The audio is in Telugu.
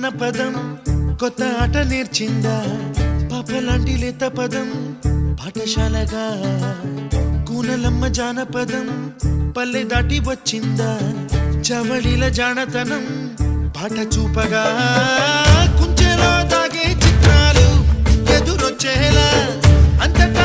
అన్న పదం కొత్త ఆట నేర్చిందా పాపలాంటి లేత పదం పాఠశాలగా కూనలమ్మ జానపదం పల్లె దాటి వచ్చిందా చవళిల జానతనం పాట చూపగా కుంచెలో దాగే చిత్రాలు ఎదురొచ్చేలా అంతటా